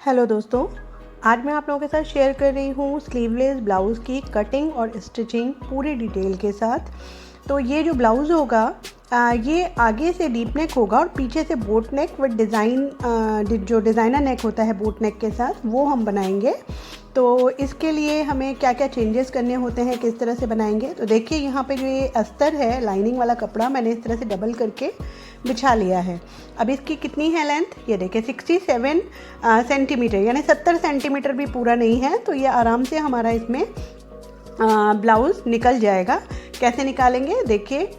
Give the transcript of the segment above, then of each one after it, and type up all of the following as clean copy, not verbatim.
Hello दोस्तों, आज मैं आप लोगों के साथ शेयर कर रही हूँ स्लीवलेस ब्लाउज़ की कटिंग और स्टिचिंग पूरी डिटेल के साथ। तो ये जो ब्लाउज़ होगा ये आगे से डीप नेक होगा और पीछे से बोट नेक विद डिज़ाइन, जो डिज़ाइनर नेक होता है बोट नेक के साथ, वो हम बनाएंगे। तो इसके लिए हमें क्या क्या चेंजेस करने होते हैं, किस तरह से बनाएंगे। तो देखिए यहाँ पे जो ये अस्तर है, लाइनिंग वाला कपड़ा मैंने इस तरह से डबल करके बिछा लिया है। अब इसकी कितनी है लेंथ, ये देखिए 67 सेंटीमीटर, यानी 70 सेंटीमीटर भी पूरा नहीं है। तो ये आराम से हमारा इसमें ब्लाउज़ निकल जाएगा। कैसे निकालेंगे देखिए,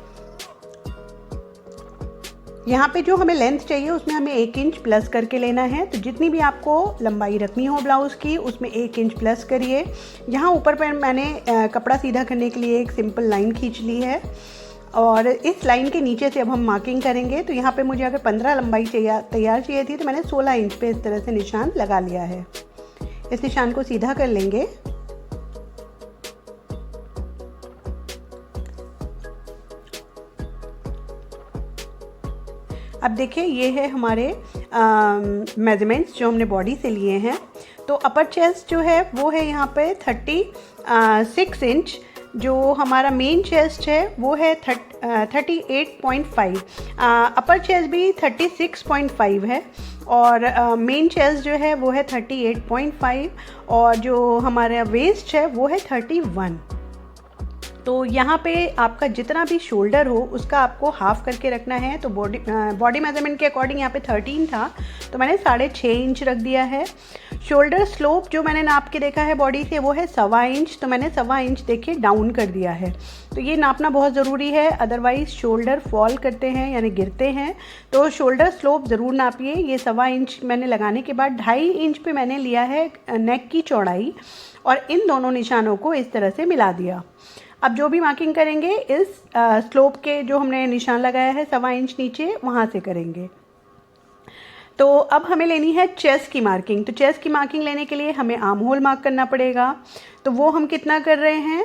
यहाँ पे जो हमें लेंथ चाहिए उसमें हमें 1 इंच प्लस करके लेना है। तो जितनी भी आपको लंबाई रखनी हो ब्लाउज़ की उसमें 1 इंच प्लस करिए। यहाँ ऊपर पर मैंने कपड़ा सीधा करने के लिए एक सिंपल लाइन खींच ली है और इस लाइन के नीचे से अब हम मार्किंग करेंगे। तो यहाँ पे मुझे अगर 15 लंबाई तैयार चाहिए थी तो मैंने 16 इंच पे इस तरह से निशान लगा लिया है। इस निशान को सीधा कर लेंगे। अब देखिए ये है हमारे मेजरमेंट्स जो हमने बॉडी से लिए हैं। तो अपर चेस्ट जो है वो है यहाँ पे 36 इंच। जो हमारा मेन चेस्ट है वो है 38.5। अपर चेस्ट भी 36.5 है और मेन चेस्ट जो है वो है 38.5 और जो हमारा वेस्ट है वो है 31। तो यहाँ पे आपका जितना भी शोल्डर हो उसका आपको हाफ करके रखना है। तो बॉडी मेजरमेंट के अकॉर्डिंग यहाँ पे 13 था तो मैंने 6.5 इंच रख दिया है। शोल्डर स्लोप जो मैंने नाप के देखा है बॉडी से वो है 1.25 इंच, तो मैंने 1.25 इंच देखिए डाउन कर दिया है। तो ये नापना बहुत ज़रूरी है, अदरवाइज़ शोल्डर फॉल करते हैं यानी गिरते हैं। तो शोल्डर स्लोप ज़रूर नापिए। ये 1.25 इंच मैंने लगाने के बाद 2.5 इंच पे मैंने लिया है नेक की चौड़ाई और इन दोनों निशानों को इस तरह से मिला दिया। अब जो भी मार्किंग करेंगे इस स्लोप के जो हमने निशान लगाया है 1.25 इंच नीचे, वहाँ से करेंगे। तो अब हमें लेनी है चेस्ट की मार्किंग। तो चेस्ट की मार्किंग लेने के लिए हमें आर्म होल मार्क करना पड़ेगा। तो वो हम कितना कर रहे हैं,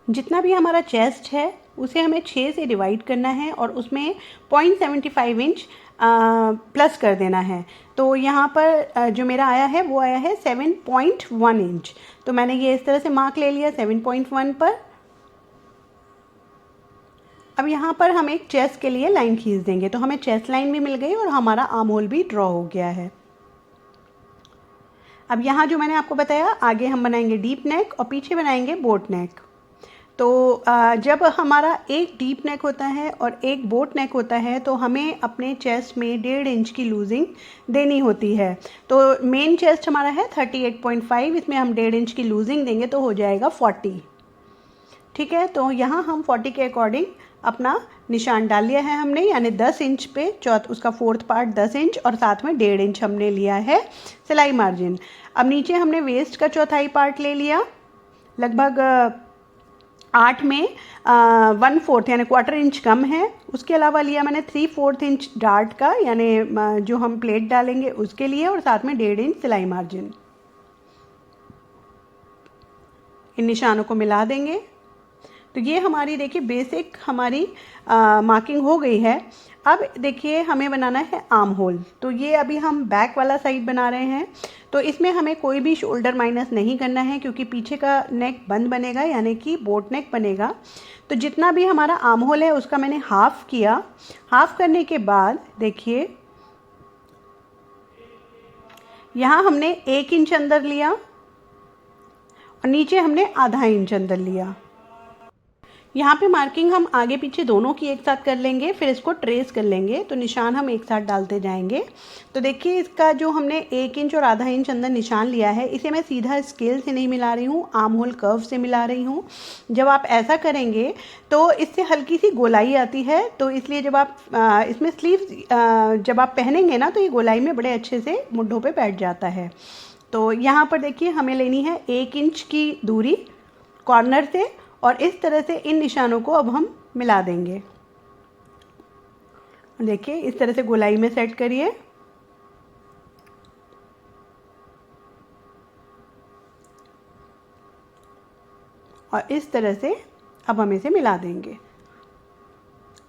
जितना भी हमारा चेस्ट है उसे हमें 6 से डिवाइड करना है और उसमें 0.75 इंच प्लस कर देना है। तो यहाँ पर जो मेरा आया है वो आया है 7.1 इंच। तो मैंने ये इस तरह से मार्क ले लिया 7.1 पर। अब यहाँ पर हम एक चेस्ट के लिए लाइन खींच देंगे। तो हमें चेस्ट लाइन भी मिल गई और हमारा आर्म होल भी ड्रॉ हो गया है। अब यहाँ जो मैंने आपको बताया, आगे हम बनाएंगे डीप नेक और पीछे बनाएंगे बोट नेक। तो जब हमारा एक डीप नेक होता है और एक बोट नेक होता है तो हमें अपने चेस्ट में 1.5 इंच की लूजिंग देनी होती है। तो मेन चेस्ट हमारा है 38.5, इसमें हम 1.5 इंच की लूजिंग देंगे तो हो जाएगा 40। ठीक है, तो यहाँ हम 40 के अकॉर्डिंग अपना निशान डाल लिया है हमने, यानी 10 इंच पे उसका 4th पार्ट 10 इंच और साथ में 1.5 इंच हमने लिया है सिलाई मार्जिन। अब नीचे हमने वेस्ट का 1/4 पार्ट ले लिया, लगभग 8 में 1/4 यानी 1/4 इंच कम है। उसके अलावा लिया मैंने 3/4 इंच डार्ट का, यानी जो हम प्लेट डालेंगे उसके लिए, और साथ में 1.5 इंच सिलाई मार्जिन। इन निशानों को मिला देंगे। तो ये हमारी देखिए बेसिक हमारी मार्किंग हो गई है। अब देखिए हमें बनाना है आर्म होल। तो ये अभी हम बैक वाला साइड बना रहे हैं। तो इसमें हमें कोई भी शोल्डर माइनस नहीं करना है क्योंकि पीछे का नेक बंद बनेगा, यानी कि बोट नेक बनेगा। तो जितना भी हमारा आर्म होल है उसका मैंने हाफ किया। हाफ करने के बाद देखिए यहाँ हमने 1 इंच अंदर लिया और नीचे हमने ½ इंच अंदर लिया। यहाँ पे मार्किंग हम आगे पीछे दोनों की एक साथ कर लेंगे, फिर इसको ट्रेस कर लेंगे। तो निशान हम एक साथ डालते जाएंगे। तो देखिए इसका जो हमने 1 इंच और ½ इंच अंदर निशान लिया है, इसे मैं सीधा स्केल से नहीं मिला रही हूँ, आर्म होल कर्व से मिला रही हूँ। जब आप ऐसा करेंगे तो इससे हल्की सी गोलाई आती है। तो इसलिए जब आप इसमें स्लीव जब आप पहनेंगे ना तो ये गोलाई में बड़े अच्छे से मुड्ढों पर बैठ जाता है। तो यहाँ पर देखिए हमें लेनी है 1 इंच की दूरी कॉर्नर से और इस तरह से इन निशानों को अब हम मिला देंगे। देखिए इस तरह से गोलाई में सेट करिए और इस तरह से अब हम इसे मिला देंगे।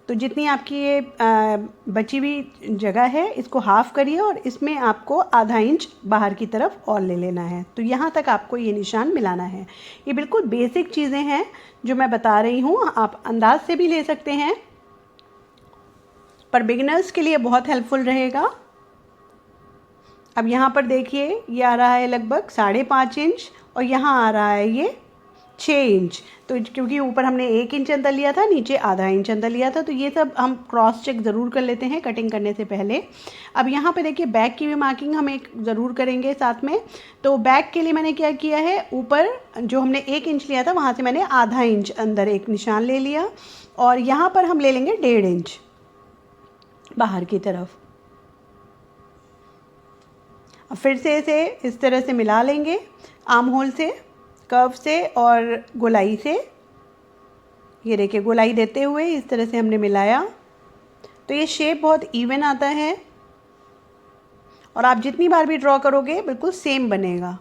तो जितनी आपकी ये बची हुई जगह है इसको हाफ़ करिए और इसमें आपको आधा इंच बाहर की तरफ और ले लेना है। तो यहाँ तक आपको ये निशान मिलाना है। ये बिल्कुल बेसिक चीज़ें हैं जो मैं बता रही हूँ, आप अंदाज से भी ले सकते हैं, पर बिगिनर्स के लिए बहुत हेल्पफुल रहेगा। अब यहाँ पर देखिए ये आ रहा है लगभग 5.5 इंच और यहाँ आ रहा है ये 6 इंच। तो क्योंकि ऊपर हमने 1 इंच अंदर लिया था, नीचे आधा इंच अंदर लिया था, तो ये सब हम क्रॉस चेक ज़रूर कर लेते हैं कटिंग करने से पहले। अब यहाँ पे देखिए बैक की भी मार्किंग हम एक ज़रूर करेंगे साथ में। तो बैक के लिए मैंने क्या किया है, ऊपर जो हमने 1 इंच लिया था वहाँ से मैंने आधा इंच अंदर एक निशान ले लिया और यहाँ पर हम ले लेंगे 1.5 इंच बाहर की तरफ। अब फिर से इसे इस तरह से मिला लेंगे, आर्म होल से, कर्व से और गोलाई से। ये देखिए गोलाई देते हुए इस तरह से हमने मिलाया, तो ये शेप बहुत इवन आता है और आप जितनी बार भी ड्रॉ करोगे बिल्कुल सेम बनेगा।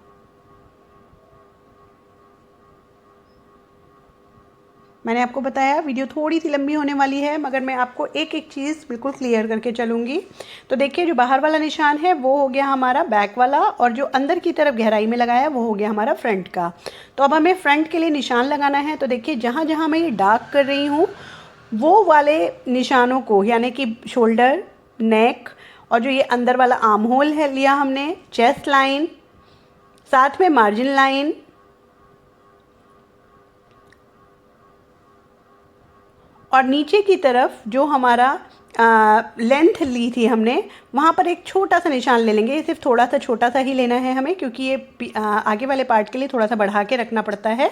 मैंने आपको बताया वीडियो थोड़ी सी लंबी होने वाली है, मगर मैं आपको एक एक चीज़ बिल्कुल क्लियर करके चलूँगी। तो देखिए जो बाहर वाला निशान है वो हो गया हमारा बैक वाला, और जो अंदर की तरफ गहराई में लगाया वो हो गया हमारा फ्रंट का। तो अब हमें फ्रंट के लिए निशान लगाना है। तो देखिए जहाँ जहाँ मैं ये डार्क कर रही हूँ वो वाले निशानों को, यानी कि शोल्डर, नेक और जो ये अंदर वाला आर्म होल है लिया हमने, चेस्ट लाइन, साथ में मार्जिन लाइन और नीचे की तरफ जो हमारा लेंथ ली थी हमने, वहाँ पर एक छोटा सा निशान ले लेंगे। ये सिर्फ थोड़ा सा छोटा सा ही लेना है हमें, क्योंकि ये आगे वाले पार्ट के लिए थोड़ा सा बढ़ा के रखना पड़ता है।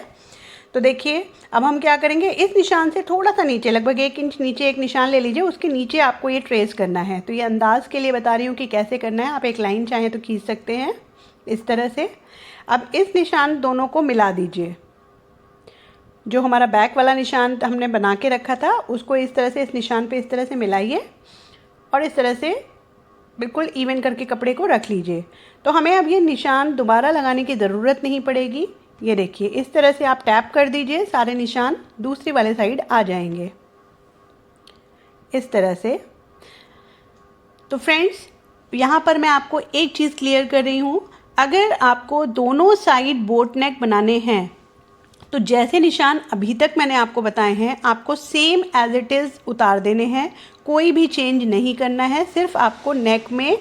तो देखिए अब हम क्या करेंगे, इस निशान से थोड़ा सा नीचे, लगभग 1 इंच नीचे एक निशान ले लीजिए, उसके नीचे आपको ये ट्रेस करना है। तो ये अंदाज़ के लिए बता रही हूँ कि कैसे करना है। आप एक लाइन चाहें तो खींच सकते हैं इस तरह से। अब इस निशान दोनों को मिला दीजिए। जो हमारा बैक वाला निशान हमने बना के रखा था उसको इस तरह से इस निशान पे इस तरह से मिलाइए और इस तरह से बिल्कुल इवन करके कपड़े को रख लीजिए। तो हमें अब ये निशान दोबारा लगाने की ज़रूरत नहीं पड़ेगी। ये देखिए इस तरह से आप टैप कर दीजिए, सारे निशान दूसरी वाले साइड आ जाएंगे इस तरह से। तो फ्रेंड्स यहाँ पर मैं आपको एक चीज़ क्लियर कर रही हूँ, अगर आपको दोनों साइड बोट नेक बनाने हैं तो जैसे निशान अभी तक मैंने आपको बताए हैं आपको सेम एज इट इज़ उतार देने हैं, कोई भी चेंज नहीं करना है। सिर्फ आपको नेक में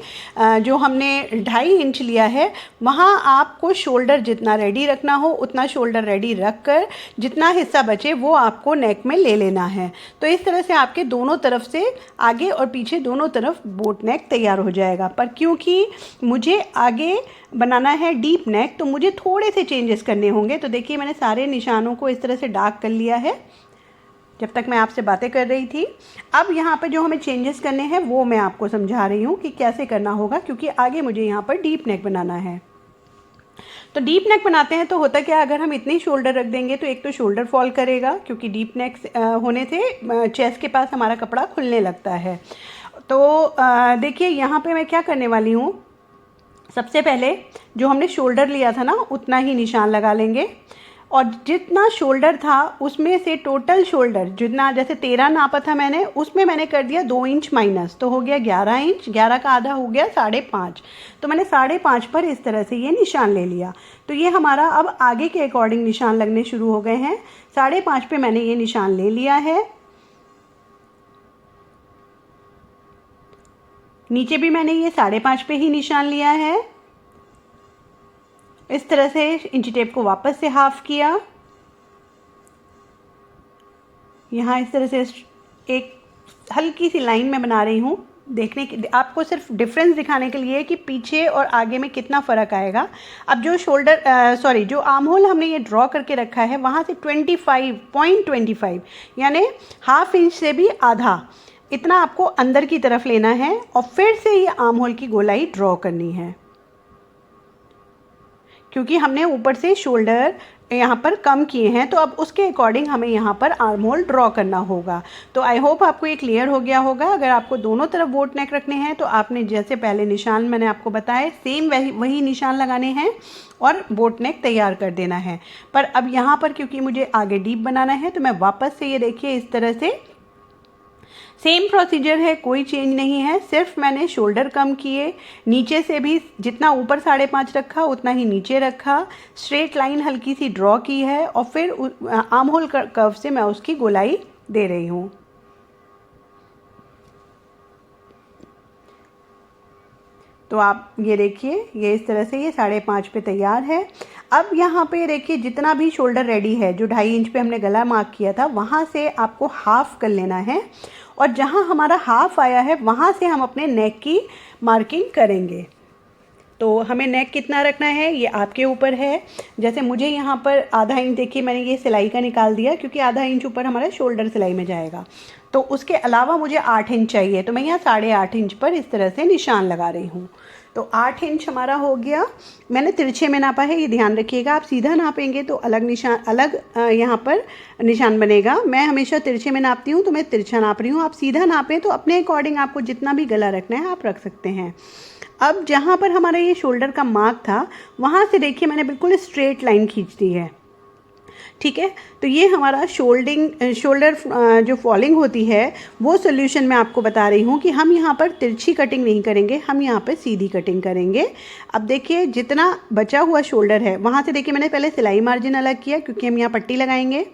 जो हमने 2.5 इंच लिया है वहाँ आपको शोल्डर जितना रेडी रखना हो उतना शोल्डर रेडी रख कर जितना हिस्सा बचे वो आपको नेक में ले लेना है। तो इस तरह से आपके दोनों तरफ से, आगे और पीछे दोनों तरफ बोट नेक तैयार हो जाएगा। पर क्योंकि मुझे आगे बनाना है डीप नेक तो मुझे थोड़े से चेंजेस करने होंगे। तो देखिए मैंने सारे निशानों को इस तरह से डार्क कर लिया है जब तक मैं आपसे बातें कर रही थी। अब यहाँ पर जो हमें चेंजेस करने हैं वो मैं आपको समझा रही हूँ कि कैसे करना होगा, क्योंकि आगे मुझे यहाँ पर डीप नेक बनाना है। तो डीप नेक बनाते हैं तो होता क्या, अगर हम इतनी शोल्डर रख देंगे तो एक तो शोल्डर फॉल करेगा, क्योंकि डीप नेक होने से चेस्ट के पास हमारा कपड़ा खुलने लगता है। तो देखिए यहाँ पे मैं क्या करने वाली हूँ, सबसे पहले जो हमने शोल्डर लिया था ना उतना ही निशान लगा लेंगे और जितना शोल्डर था उसमें से टोटल शोल्डर जितना, जैसे 13 नापा था मैंने, उसमें मैंने कर दिया 2 इंच माइनस, तो हो गया 11 इंच। 11 का आधा हो गया 5.5, तो मैंने 5.5 पर इस तरह से ये निशान ले लिया। तो ये हमारा अब आगे के अकॉर्डिंग निशान लगने शुरू हो गए हैं। 5.5 पे मैंने ये निशान ले लिया है। नीचे भी मैंने ये 5.5 पे ही निशान लिया है। इस तरह से इंची टेप को वापस से हाफ किया, यहाँ इस तरह से एक हल्की सी लाइन में बना रही हूँ, देखने की आपको सिर्फ डिफरेंस दिखाने के लिए कि पीछे और आगे में कितना फ़र्क आएगा। अब जो शोल्डर जो आर्म होल हमने ये ड्रॉ करके रखा है वहाँ से 25.25 यानी ½ इंच से भी आधा इतना आपको अंदर की तरफ लेना है और फिर से ये आर्म होल की गोलाई ड्रॉ करनी है, क्योंकि हमने ऊपर से शोल्डर यहाँ पर कम किए हैं तो अब उसके अकॉर्डिंग हमें यहाँ पर आर्म होल ड्रॉ करना होगा। तो आई होप आपको ये क्लियर हो गया होगा। अगर आपको दोनों तरफ बोट नेक रखने हैं तो आपने जैसे पहले निशान मैंने आपको बताए सेम वही निशान लगाने हैं और बोट नेक तैयार कर देना है। पर अब यहाँ पर क्योंकि मुझे आगे डीप बनाना है तो मैं वापस से ये देखिए इस तरह से सेम प्रोसीजर है, कोई चेंज नहीं है, सिर्फ मैंने शोल्डर कम किए, नीचे से भी जितना ऊपर 5.5 रखा उतना ही नीचे रखा, स्ट्रेट लाइन हल्की सी ड्रॉ की है और फिर आर्म होल कर्व से मैं उसकी गोलाई दे रही हूँ। तो आप ये देखिए, ये इस तरह से ये 5.5 पे तैयार है। अब यहाँ पे देखिए जितना भी शोल्डर रेडी है, जो 2.5 इंच पे हमने गला मार्क किया था, वहाँ से आपको हाफ कर लेना है और जहाँ हमारा हाफ आया है वहाँ से हम अपने नेक की मार्किंग करेंगे। तो हमें नेक कितना रखना है ये आपके ऊपर है। जैसे मुझे यहाँ पर आधा इंच, देखिए मैंने ये सिलाई का निकाल दिया क्योंकि आधा इंच ऊपर हमारा शोल्डर सिलाई में जाएगा। तो उसके अलावा मुझे 8 इंच चाहिए, तो मैं यहाँ 8.5 इंच पर इस तरह से निशान लगा रही हूँ। तो 8 इंच हमारा हो गया। मैंने तिरछे में नापा है, ये ध्यान रखिएगा। आप सीधा नापेंगे तो अलग निशान, अलग यहाँ पर निशान बनेगा। मैं हमेशा तिरछे में नापती हूँ तो मैं तिरछा नाप रही हूँ। आप सीधा नापें तो अपने अकॉर्डिंग आपको जितना भी गला रखना है आप रख सकते हैं। अब जहाँ पर हमारा ये शोल्डर का मार्क था वहाँ से देखिए मैंने बिल्कुल स्ट्रेट लाइन खींच दी है, ठीक है। तो ये हमारा शोल्डर जो फॉलिंग होती है वो सोल्यूशन मैं आपको बता रही हूँ कि हम यहाँ पर तिरछी कटिंग नहीं करेंगे, हम यहाँ पर सीधी कटिंग करेंगे। अब देखिए जितना बचा हुआ शोल्डर है वहाँ से देखिए मैंने पहले सिलाई मार्जिन अलग किया क्योंकि हम यहाँ पट्टी लगाएंगे।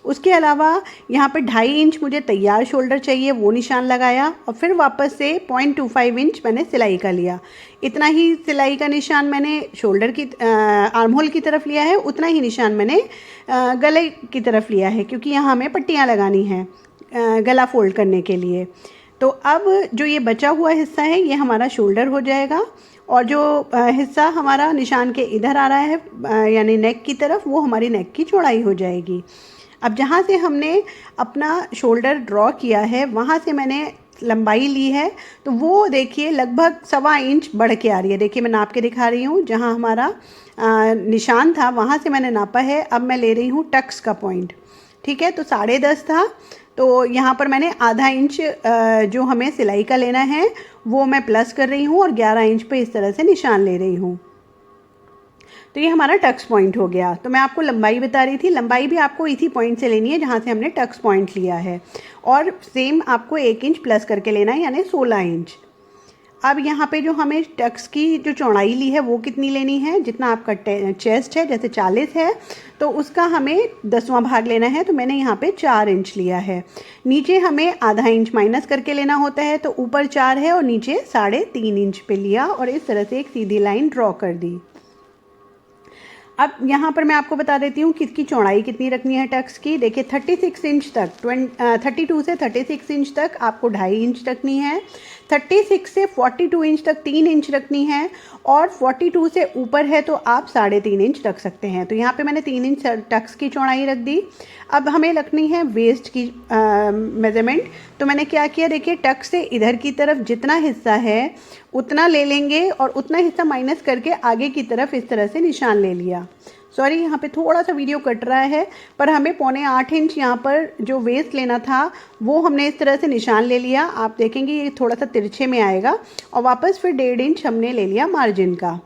उसके अलावा यहाँ पर 2.5 इंच मुझे तैयार शोल्डर चाहिए, वो निशान लगाया और फिर वापस से 0.25 इंच मैंने सिलाई का लिया। इतना ही सिलाई का निशान मैंने शोल्डर की आर्म होल की तरफ लिया है, उतना ही निशान मैंने गले की तरफ लिया है क्योंकि यहाँ हमें पट्टियाँ लगानी हैं गला फोल्ड करने के लिए। तो अब जो ये बचा हुआ हिस्सा है ये हमारा शोल्डर हो जाएगा और जो हिस्सा हमारा निशान के इधर आ रहा है यानी नेक की तरफ, वो हमारी नेक की चौड़ाई हो जाएगी। अब जहाँ से हमने अपना शोल्डर ड्रॉ किया है वहाँ से मैंने लंबाई ली है, तो वो देखिए लगभग 1.25 इंच बढ़ के आ रही है। देखिए मैं नाप के दिखा रही हूँ, जहाँ हमारा निशान था वहाँ से मैंने नापा है। अब मैं ले रही हूँ टक्स का पॉइंट, ठीक है। तो 10.5 था, तो यहाँ पर मैंने आधा इंच जो हमें सिलाई का लेना है वो मैं प्लस कर रही हूँ और 11 इंच पे इस तरह से निशान ले रही हूँ। तो ये हमारा टक्स पॉइंट हो गया। तो मैं आपको लंबाई बता रही थी, लंबाई भी आपको इसी पॉइंट से लेनी है जहाँ से हमने टक्स पॉइंट लिया है और सेम आपको 1 इंच प्लस करके लेना है यानी 16 इंच। अब यहाँ पे जो हमें टक्स की जो चौड़ाई ली है वो कितनी लेनी है, जितना आपका चेस्ट है, जैसे 40 है तो उसका हमें 10वां भाग लेना है। तो मैंने यहाँ पे 4 इंच लिया है। नीचे हमें आधा इंच माइनस करके लेना होता है, तो ऊपर 4 है और नीचे 3.5 इंच पे लिया और इस तरह से एक सीधी लाइन ड्रॉ कर दी। अब यहाँ पर मैं आपको बता देती हूँ कि इसकी चौड़ाई कितनी रखनी है टक्स की। देखिए 36 इंच तक 32 से 36 इंच तक आपको 2.5 इंच रखनी है, 36 से 42 इंच तक 3 इंच रखनी है और 42 से ऊपर है तो आप 3.5 इंच रख सकते हैं। तो यहाँ पे मैंने 3 इंच टक्स की चौड़ाई रख दी। अब हमें रखनी है वेस्ट की मेजरमेंट। तो मैंने क्या किया, देखिए टक्स से इधर की तरफ जितना हिस्सा है उतना ले लेंगे और उतना हिस्सा माइनस करके आगे की तरफ इस तरह से निशान ले लिया। सॉरी यहाँ पे थोड़ा सा वीडियो कट रहा है, पर हमें 0.25 इंच यहाँ पर जो वेस्ट लेना था वो हमने इस तरह से निशान ले लिया। आप देखेंगे ये थोड़ा सा तिरछे में आएगा और वापस फिर 1.5 इंच हमने ले लिया मार्जिन का,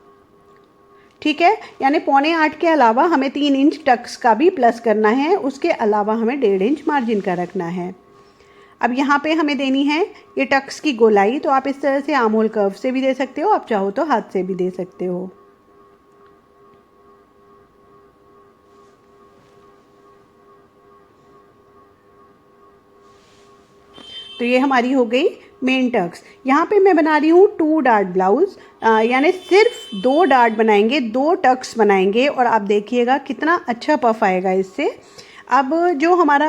ठीक है। यानी 0.25 के अलावा हमें 3 इंच टक्स का भी प्लस करना है, उसके अलावा हमें 1.5 इंच मार्जिन का रखना है। अब यहाँ पे हमें देनी है ये टक्स की गोलाई। तो आप इस तरह से आर्म होल कर्व से भी दे सकते हो, आप चाहो तो हाथ से भी दे सकते हो। तो ये हमारी हो गई मेन टक्स। यहाँ पे मैं बना रही हूँ 2 डार्ट ब्लाउज, यानी सिर्फ 2 डार्ट बनाएंगे, 2 टक्स बनाएंगे और आप देखिएगा कितना अच्छा पफ आएगा इससे। अब जो हमारा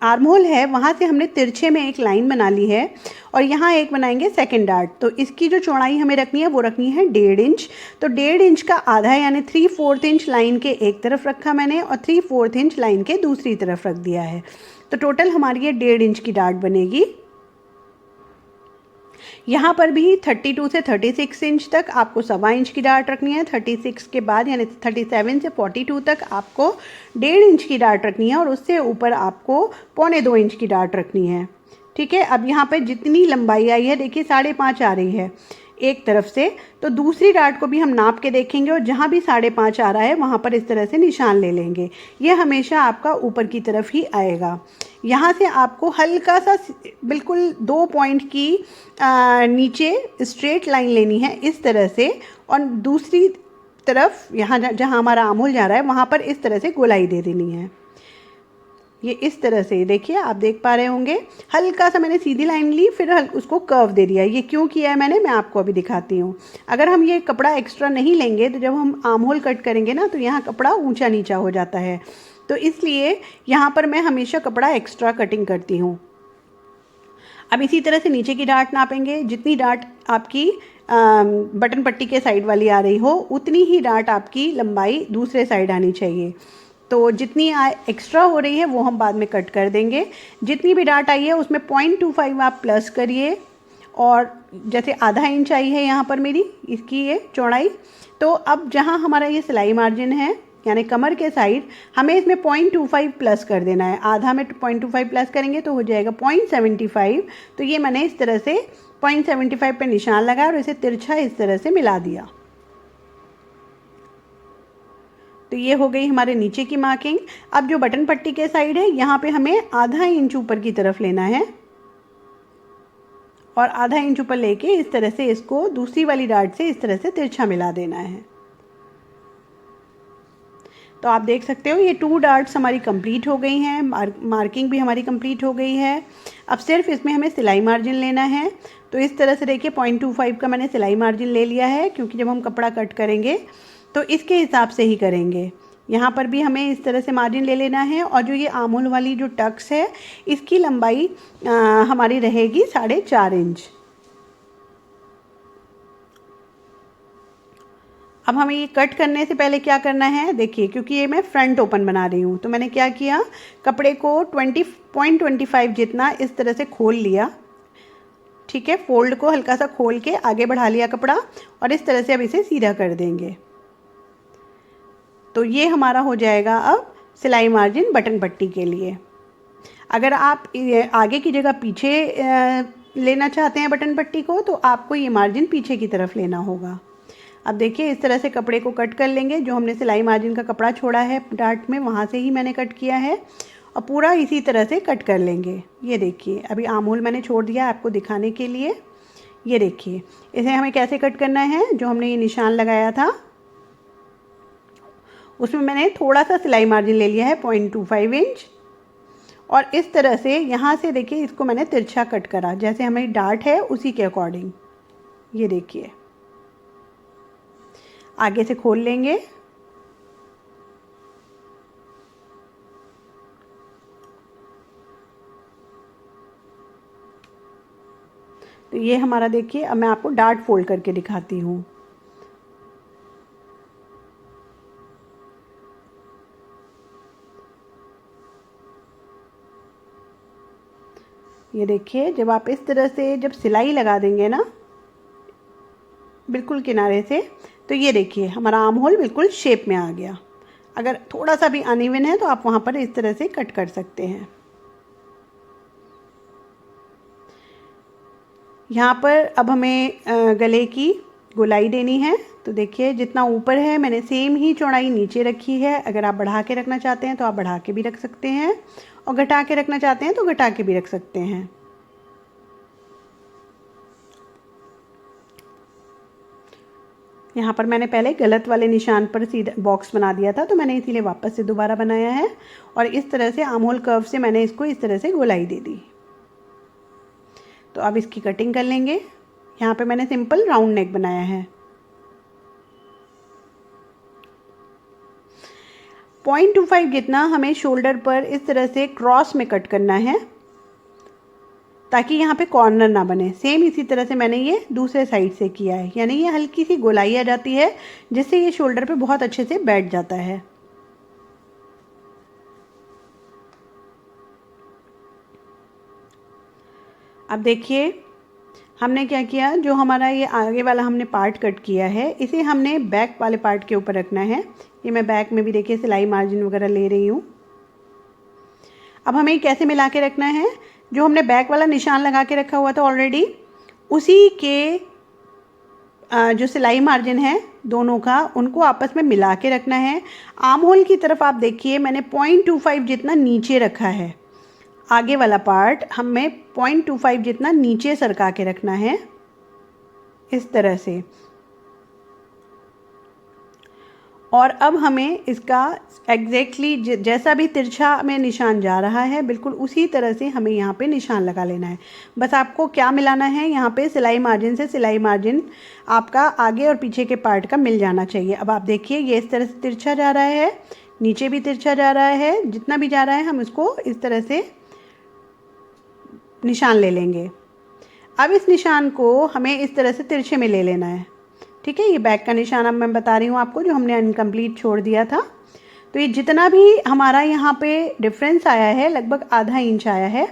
आर्म होल है वहाँ से हमने तिरछे में एक लाइन बना ली है और यहाँ एक बनाएंगे सेकंड डार्ट। तो इसकी जो चौड़ाई हमें रखनी है वो रखनी है 1.5 इंच। तो 1.5 इंच का आधा यानी 3/4 इंच लाइन के एक तरफ रखा मैंने और 3/4 इंच लाइन के दूसरी तरफ रख दिया है। तो टोटल हमारी ये 1.5 इंच की डार्ट बनेगी। यहाँ पर भी 32 से 36 इंच तक आपको 1.25 इंच की डार्ट रखनी है। 36 के बाद यानी 37 से 42 तक आपको 1.5 इंच की डार्ट रखनी है और उससे ऊपर आपको 0.25 इंच की डार्ट रखनी है, ठीक है। अब यहाँ पर जितनी लंबाई आई है देखिए 5.5 आ रही है, एक तरफ से, तो दूसरी डार्ट को भी हम नाप के देखेंगे और जहाँ भी 5.5 आ रहा है वहाँ पर इस तरह से निशान ले लेंगे। ये हमेशा आपका ऊपर की तरफ ही आएगा। यहाँ से आपको हल्का सा बिल्कुल 2 पॉइंट की नीचे स्ट्रेट लाइन लेनी है इस तरह से, और दूसरी तरफ यहाँ जहाँ हमारा आमूल जा रहा है वहाँ पर इस तरह से गोलाई दे देनी है। ये इस तरह से देखिए, आप देख पा रहे होंगे, हल्का सा मैंने सीधी लाइन ली, फिर उसको कर्व दे दिया। ये क्यों किया है मैंने, मैं आपको अभी दिखाती हूँ। अगर हम ये कपड़ा एक्स्ट्रा नहीं लेंगे तो जब हम आर्म होल कट करेंगे ना, तो यहाँ कपड़ा ऊंचा नीचा हो जाता है, तो इसलिए यहाँ पर मैं हमेशा कपड़ा एक्स्ट्रा कटिंग करती हूँ। अब इसी तरह से नीचे की डार्ट नापेंगे। जितनी डार्ट आपकी बटन पट्टी के साइड वाली आ रही हो, उतनी ही डार्ट आपकी लंबाई दूसरे साइड आनी चाहिए। तो जितनी एक्स्ट्रा हो रही है वो हम बाद में कट कर देंगे। जितनी भी डार्ट आई है उसमें 0.25 आप प्लस करिए, और जैसे आधा इंच आई है यहाँ पर मेरी इसकी ये चौड़ाई, तो अब जहाँ हमारा ये सिलाई मार्जिन है यानी कमर के साइड, हमें इसमें 0.25 प्लस कर देना है। आधा में 0.25 प्लस करेंगे तो हो जाएगा 0.75। तो ये मैंने इस तरह से 0.75 पे निशान लगाया और इसे तिरछा इस तरह से मिला दिया। तो ये हो गई हमारे नीचे की मार्किंग। अब जो बटन पट्टी के साइड है यहाँ पे हमें आधा इंच ऊपर की तरफ लेना है, और आधा इंच ऊपर लेके इस तरह से इसको दूसरी वाली डार्ट से इस तरह से तिरछा मिला देना है। तो आप देख सकते हो ये 2 डार्ट्स हमारी कंप्लीट हो गई हैं, मार्किंग भी हमारी कंप्लीट हो गई है। अब सिर्फ इसमें हमें सिलाई मार्जिन लेना है। तो इस तरह से देखिए 0.25 का मैंने सिलाई मार्जिन ले लिया है, क्योंकि जब हम कपड़ा कट करेंगे तो इसके हिसाब से ही करेंगे। यहाँ पर भी हमें इस तरह से मार्जिन ले लेना है, और जो ये आमूल वाली जो टक्स है इसकी लंबाई हमारी रहेगी 4.5 इंच। अब हमें ये कट करने से पहले क्या करना है, देखिए, क्योंकि ये मैं फ्रंट ओपन बना रही हूँ, तो मैंने क्या किया, कपड़े को 20.25 जितना इस तरह से खोल लिया। ठीक है, फोल्ड को हल्का सा खोल के आगे बढ़ा लिया कपड़ा, और इस तरह से अब इसे सीधा कर देंगे। तो ये हमारा हो जाएगा अब सिलाई मार्जिन बटन पट्टी के लिए। अगर आप आगे की जगह पीछे लेना चाहते हैं बटन पट्टी को, तो आपको ये मार्जिन पीछे की तरफ लेना होगा। अब देखिए इस तरह से कपड़े को कट कर लेंगे। जो हमने सिलाई मार्जिन का कपड़ा छोड़ा है डार्ट में, वहाँ से ही मैंने कट किया है, और पूरा इसी तरह से कट कर लेंगे। ये देखिए, अभी आर्म होल मैंने छोड़ दिया आपको दिखाने के लिए। ये देखिए, इसे हमें कैसे कट करना है, जो हमने ये निशान लगाया था उसमें मैंने थोड़ा सा सिलाई मार्जिन ले लिया है 0.25 इंच, और इस तरह से यहाँ से देखिए इसको मैंने तिरछा कट करा, जैसे हमारी डार्ट है उसी के अकॉर्डिंग। ये देखिए, आगे से खोल लेंगे। तो ये हमारा देखिए, अब मैं आपको डार्ट फोल्ड करके दिखाती हूँ। ये देखिए, जब आप इस तरह से जब सिलाई लगा देंगे ना बिल्कुल किनारे से, तो ये देखिए हमारा आर्म होल बिल्कुल शेप में आ गया। अगर थोड़ा सा भी अनइवन है तो आप वहाँ पर इस तरह से कट कर सकते हैं। यहाँ पर अब हमें गले की गोलाई देनी है। तो देखिए जितना ऊपर है मैंने सेम ही चौड़ाई नीचे रखी है। अगर आप बढ़ा के रखना चाहते हैं तो आप बढ़ा के भी रख सकते हैं, और घटा के रखना चाहते हैं तो घटा के भी रख सकते हैं। यहाँ पर मैंने पहले गलत वाले निशान पर सीधा बॉक्स बना दिया था, तो मैंने इसीलिए वापस से दोबारा बनाया है, और इस तरह से आर्म होल कर्व से मैंने इसको इस तरह से गोलाई दे दी। तो अब इसकी कटिंग कर लेंगे। यहाँ पे मैंने सिंपल राउंड नेक बनाया है। 0.25 जितना हमें शोल्डर पर इस तरह से क्रॉस में कट करना है, ताकि यहाँ पे कॉर्नर ना बने। सेम इसी तरह से मैंने ये दूसरे साइड से किया है, यानी ये हल्की सी गोलाई आ जाती है, जिससे ये शोल्डर पे बहुत अच्छे से बैठ जाता है। अब देखिए हमने क्या किया, जो हमारा ये आगे वाला हमने पार्ट कट किया है, इसे हमने बैक वाले पार्ट के ऊपर रखना है। ये मैं बैक में भी देखिए सिलाई मार्जिन वगैरह ले रही हूँ। अब हमें कैसे मिला के रखना है, जो हमने बैक वाला निशान लगा के रखा हुआ था ऑलरेडी, उसी के जो सिलाई मार्जिन है दोनों का, उनको आपस में मिला के रखना है। आर्म होल की तरफ आप देखिए मैंने 0.25 जितना नीचे रखा है। आगे वाला पार्ट हमें 0.25 जितना नीचे सरका के रखना है, इस तरह से। और अब हमें इसका एग्जैक्टली जैसा भी तिरछा में निशान जा रहा है, बिल्कुल उसी तरह से हमें यहाँ पे निशान लगा लेना है। बस आपको क्या मिलाना है, यहाँ पे सिलाई मार्जिन से सिलाई मार्जिन आपका आगे और पीछे के पार्ट का मिल जाना चाहिए। अब आप देखिए ये इस तरह से तिरछा जा रहा है, नीचे भी तिरछा जा रहा है, जितना भी जा रहा है हम इसको इस तरह से निशान ले लेंगे। अब इस निशान को हमें इस तरह से तिरछे में ले लेना है, ठीक है। ये बैक का निशान अब मैं बता रही हूँ आपको, जो हमने इनकम्प्लीट छोड़ दिया था। तो ये जितना भी हमारा यहाँ पे डिफरेंस आया है, लगभग आधा इंच आया है,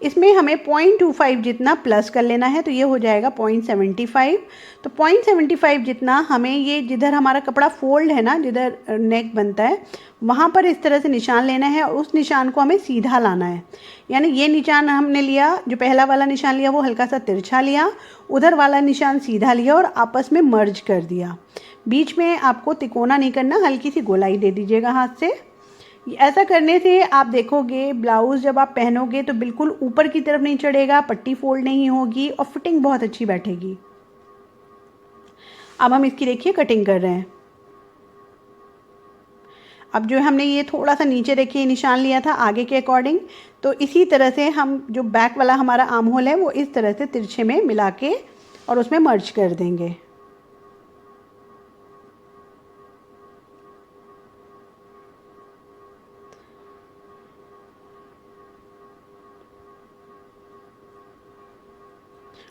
इसमें हमें 0.25 जितना प्लस कर लेना है, तो ये हो जाएगा 0.75। तो 0.75 जितना हमें ये जिधर हमारा कपड़ा फोल्ड है ना, जिधर नेक बनता है, वहाँ पर इस तरह से निशान लेना है और उस निशान को हमें सीधा लाना है। यानी ये निशान हमने लिया, जो पहला वाला निशान लिया वो हल्का सा तिरछा लिया, उधर वाला निशान सीधा लिया और आपस में मर्ज कर दिया। बीच में आपको तिकोना नहीं करना, हल्की सी गोलाई दे दीजिएगा हाथ से। ऐसा करने से आप देखोगे ब्लाउज़ जब आप पहनोगे तो बिल्कुल ऊपर की तरफ नहीं चढ़ेगा, पट्टी फोल्ड नहीं होगी और फिटिंग बहुत अच्छी बैठेगी। अब हम इसकी देखिए कटिंग कर रहे हैं। अब जो हमने ये थोड़ा सा नीचे देखिए निशान लिया था आगे के अकॉर्डिंग, तो इसी तरह से हम जो बैक वाला हमारा आर्म होल है वो इस तरह से तिरछे में मिला के और उसमें मर्ज कर देंगे।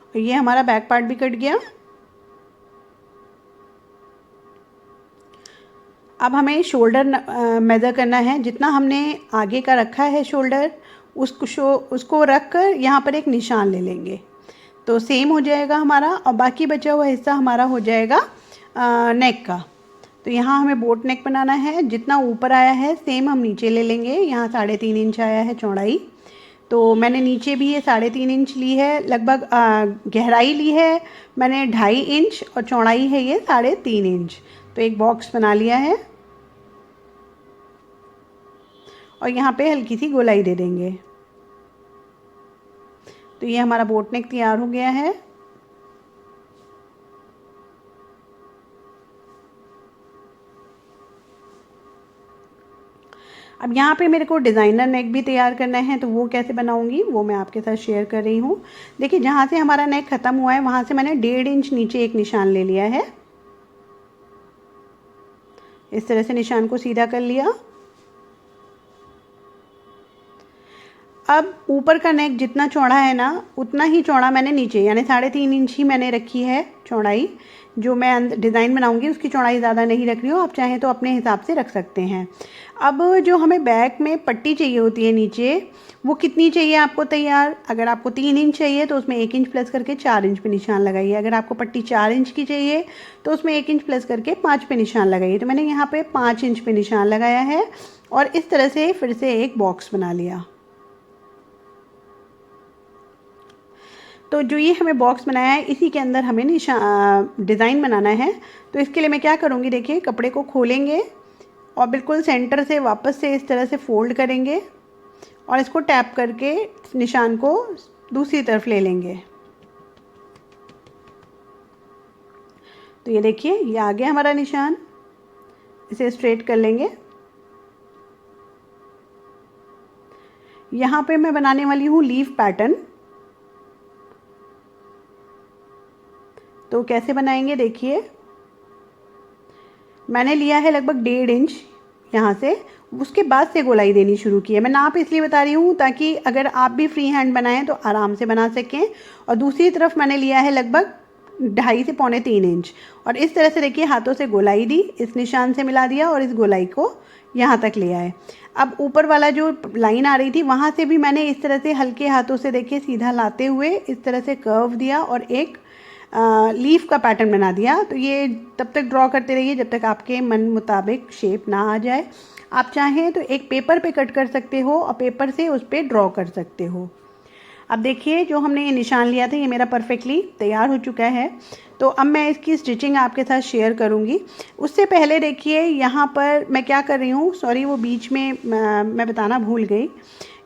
और ये हमारा बैक पार्ट भी कट गया। अब हमें शोल्डर मेज़र करना है, जितना हमने आगे का रखा है शोल्डर, उसको रख कर यहाँ पर एक निशान ले लेंगे, तो सेम हो जाएगा हमारा। और बाकी बचा हुआ हिस्सा हमारा हो जाएगा नेक का। तो यहाँ हमें बोट नेक बनाना है, जितना ऊपर आया है सेम हम नीचे ले लेंगे। यहाँ 3.5 इंच आया है चौड़ाई, तो मैंने नीचे भी ये 3.5 इंच ली है। लगभग गहराई ली है मैंने 2.5 इंच और चौड़ाई है ये 3.5 इंच। तो एक बॉक्स बना लिया है और यहाँ पे हल्की सी गोलाई दे देंगे। तो ये हमारा बोट नेक तैयार हो गया है। अब यहाँ पे मेरे को डिज़ाइनर नेक भी तैयार करना है, तो वो कैसे बनाऊँगी वो मैं आपके साथ शेयर कर रही हूँ। देखिए जहाँ से हमारा नेक ख़त्म हुआ है वहाँ से मैंने 1.5 इंच नीचे एक निशान ले लिया है। इस तरह से निशान को सीधा कर लिया। अब ऊपर का नेक जितना चौड़ा है ना, उतना ही चौड़ा मैंने नीचे, यानी 3.5 इंच ही मैंने रखी है चौड़ाई। जो मैं डिज़ाइन बनाऊंगी उसकी चौड़ाई ज़्यादा नहीं रख रही हूँ, आप चाहें तो अपने हिसाब से रख सकते हैं। अब जो हमें बैक में पट्टी चाहिए होती है नीचे, वो कितनी चाहिए आपको तैयार? अगर आपको 3 इंच चाहिए तो उसमें 1 इंच प्लस करके 4 इंच पे निशान लगाइए। अगर आपको पट्टी 4 इंच की चाहिए तो उसमें 1 इंच प्लस करके 5 पे निशान लगाइए। तो मैंने यहाँ पे 5 इंच पे निशान लगाया है और इस तरह से फिर से एक बॉक्स बना लिया। तो जो ये हमें बॉक्स बनाया है इसी के अंदर हमें डिज़ाइन बनाना है। तो इसके लिए मैं क्या करूँगी, देखिए कपड़े को खोलेंगे और बिल्कुल सेंटर से वापस से इस तरह से फोल्ड करेंगे और इसको टैप करके निशान को दूसरी तरफ ले लेंगे। तो ये देखिए ये आ गया हमारा निशान। इसे स्ट्रेट कर लेंगे। यहाँ पे मैं बनाने वाली हूँ लीफ पैटर्न। तो कैसे बनाएंगे, देखिए मैंने लिया है लगभग 1.5 इंच यहाँ से, उसके बाद से गोलाई देनी शुरू की है। मैं नाप इसलिए बता रही हूँ ताकि अगर आप भी फ्री हैंड बनाएं तो आराम से बना सकें। और दूसरी तरफ मैंने लिया है लगभग 2.5 से 3.25 इंच और इस तरह से देखिए हाथों से गोलाई दी, इस निशान से मिला दिया और इस गोलाई को यहाँ तक ले आए। अब ऊपर वाला जो लाइन आ रही थी वहाँ से भी मैंने इस तरह से हल्के हाथों से देखिए सीधा लाते हुए इस तरह से कर्व दिया और एक लीफ का पैटर्न बना दिया। तो ये तब तक ड्रॉ करते रहिए जब तक आपके मन मुताबिक शेप ना आ जाए। आप चाहें तो एक पेपर पे कट कर सकते हो और पेपर से उस पर ड्रॉ कर सकते हो। अब देखिए जो हमने ये निशान लिया था ये मेरा परफेक्टली तैयार हो चुका है। तो अब मैं इसकी स्टिचिंग आपके साथ शेयर करूँगी। उससे पहले देखिए यहाँ पर मैं क्या कर रही हूँ, सॉरी वो बीच में मैं बताना भूल गई।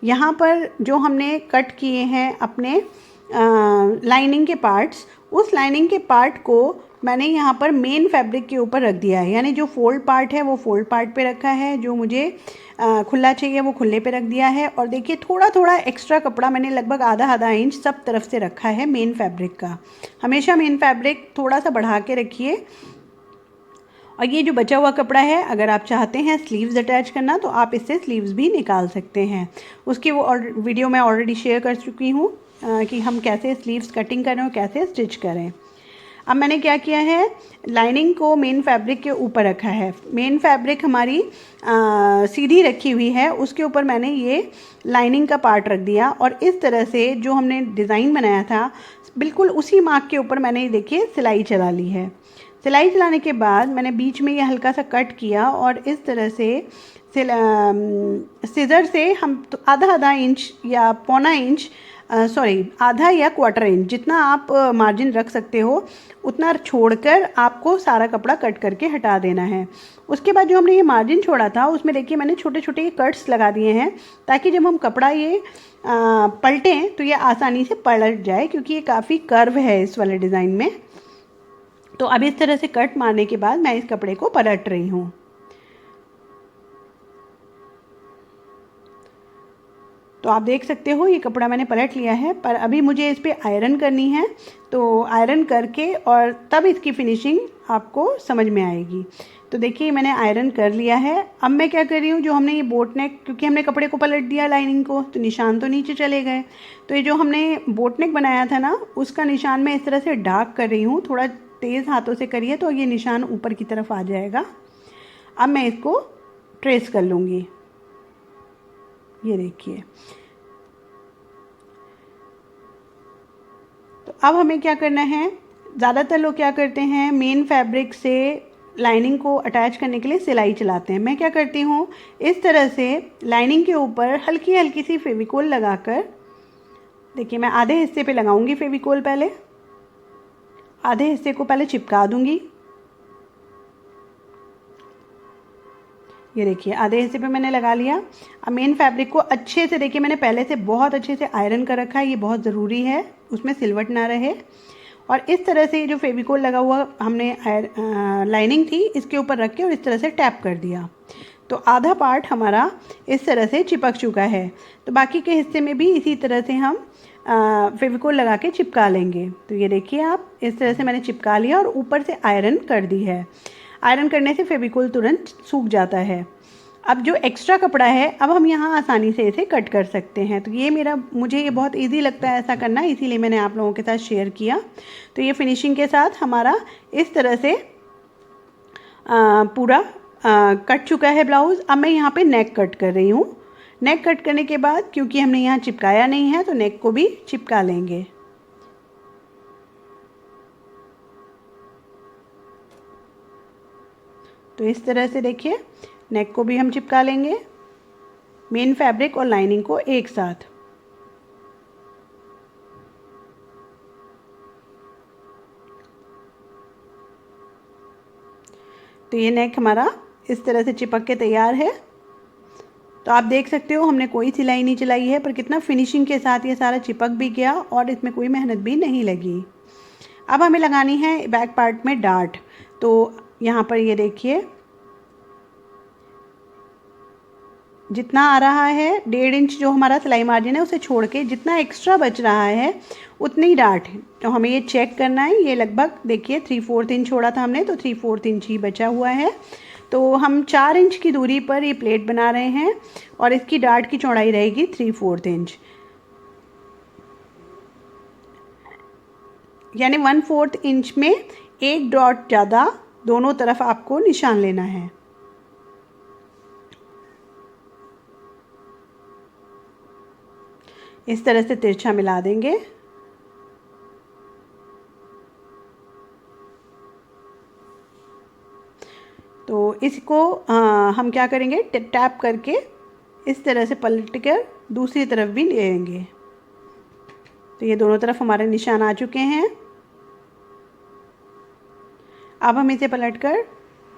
यहाँ पर जो हमने कट किए हैं अपने लाइनिंग के पार्ट्स, उस लाइनिंग के पार्ट को मैंने यहाँ पर मेन फैब्रिक के ऊपर रख दिया है। यानी जो फोल्ड पार्ट है वो फोल्ड पार्ट पे रखा है, जो मुझे खुला चाहिए वो खुले पे रख दिया है। और देखिए थोड़ा थोड़ा एक्स्ट्रा कपड़ा मैंने लगभग आधा इंच सब तरफ से रखा है मेन फैब्रिक का। हमेशा मेन फैब्रिक थोड़ा सा बढ़ा के रखिए। और ये जो बचा हुआ कपड़ा है, अगर आप चाहते हैं स्लीव्स अटैच करना तो आप इससे स्लीव्स भी निकाल सकते हैं। उसकी वो वीडियो मैं ऑलरेडी शेयर कर चुकी हूँ कि हम कैसे स्लीव्स कटिंग करें और कैसे स्टिच करें। अब मैंने क्या किया है, लाइनिंग को मेन फैब्रिक के ऊपर रखा है। मेन फैब्रिक हमारी सीधी रखी हुई है, उसके ऊपर मैंने ये लाइनिंग का पार्ट रख दिया और इस तरह से जो हमने डिज़ाइन बनाया था बिल्कुल उसी मार्क के ऊपर मैंने देखिए सिलाई चला ली है। सिलाई चलाने के बाद मैंने बीच में ये हल्का सा कट किया और इस तरह से सीज़र से हम तो आधा इंच या पौना इंच आधा या क्वार्टर इंच जितना आप मार्जिन रख सकते हो उतना छोड़कर आपको सारा कपड़ा कट करके हटा देना है। उसके बाद जो हमने ये मार्जिन छोड़ा था उसमें देखिए मैंने छोटे छोटे कट्स लगा दिए हैं, ताकि जब हम कपड़ा ये पलटें तो ये आसानी से पलट जाए, क्योंकि ये काफ़ी कर्व है इस वाले डिज़ाइन में। तो अब इस तरह से कट मारने के बाद मैं इस कपड़े को पलट रही हूँ। तो आप देख सकते हो ये कपड़ा मैंने पलट लिया है, पर अभी मुझे इस पर आयरन करनी है। तो आयरन करके और तब इसकी फिनिशिंग आपको समझ में आएगी। तो देखिए मैंने आयरन कर लिया है। अब मैं क्या कर रही हूँ, जो हमने ये बोट नेक, क्योंकि हमने कपड़े को पलट दिया लाइनिंग को तो निशान तो नीचे चले गए, तो ये जो हमने बोट नेक बनाया था ना उसका निशान मैं इस तरह से डार्क कर रही हूँ। थोड़ा तेज़ हाथों से करिए तो ये निशान ऊपर की तरफ आ जाएगा। अब मैं इसको ट्रेस कर लूँगी, ये देखिए। तो अब हमें क्या करना है, ज़्यादातर लोग क्या करते हैं मेन फैब्रिक से लाइनिंग को अटैच करने के लिए सिलाई चलाते हैं। मैं क्या करती हूँ, इस तरह से लाइनिंग के ऊपर हल्की हल्की सी फेविकोल लगाकर, देखिए मैं आधे हिस्से पे लगाऊंगी फेविकोल, पहले आधे हिस्से को पहले चिपका दूंगी। ये देखिए आधे हिस्से पे मैंने लगा लिया। अब मेन फैब्रिक को अच्छे से, देखिए मैंने पहले से बहुत अच्छे से आयरन कर रखा है, ये बहुत ज़रूरी है उसमें सिलवट ना रहे। और इस तरह से ये जो फेविकोल लगा हुआ हमने लाइनिंग थी इसके ऊपर रख के और इस तरह से टैप कर दिया, तो आधा पार्ट हमारा इस तरह से चिपक चुका है। तो बाकी के हिस्से में भी इसी तरह से हम फेविकोल लगा के चिपका लेंगे। तो ये देखिए आप, इस तरह से मैंने चिपका लिया और ऊपर से आयरन कर दी है। आयरन करने से फेविकोल तुरंत सूख जाता है। अब जो एक्स्ट्रा कपड़ा है अब हम यहाँ आसानी से इसे कट कर सकते हैं। तो ये मुझे ये बहुत इजी लगता है ऐसा करना, इसीलिए मैंने आप लोगों के साथ शेयर किया। तो ये फिनिशिंग के साथ हमारा इस तरह से पूरा कट चुका है ब्लाउज़। अब मैं यहाँ पे नेक कट कर रही हूँ। नेक कट करने के बाद क्योंकि हमने यहाँ चिपकाया नहीं है तो नेक को भी चिपका लेंगे। तो इस तरह से देखिए नेक को भी हम चिपका लेंगे, मेन फैब्रिक और लाइनिंग को एक साथ। तो ये नेक हमारा इस तरह से चिपक के तैयार है। तो आप देख सकते हो हमने कोई सिलाई नहीं चलाई है, पर कितना फिनिशिंग के साथ ये सारा चिपक भी गया और इसमें कोई मेहनत भी नहीं लगी। अब हमें लगानी है बैक पार्ट में डार्ट। तो यहाँ पर ये देखिए जितना आ रहा है 1.5 इंच जो हमारा सिलाई मार्जिन है उसे छोड़ के जितना एक्स्ट्रा बच रहा है उतनी डार्ट है। तो हमें ये चेक करना है। ये लगभग देखिए 3/4 इंच छोड़ा था हमने, तो 3/4 इंच ही बचा हुआ है। तो हम 4 इंच की दूरी पर ये प्लेट बना रहे हैं और इसकी डार्ट की चौड़ाई रहेगी 3/4 इंच, यानी 1/4 इंच में एक डॉट ज़्यादा दोनों तरफ आपको निशान लेना है। इस तरह से तिरछा मिला देंगे। तो इसको हम क्या करेंगे, टैप करके इस तरह से पलट कर दूसरी तरफ भी लेंगे। तो ये दोनों तरफ हमारे निशान आ चुके हैं। अब हम इसे पलटकर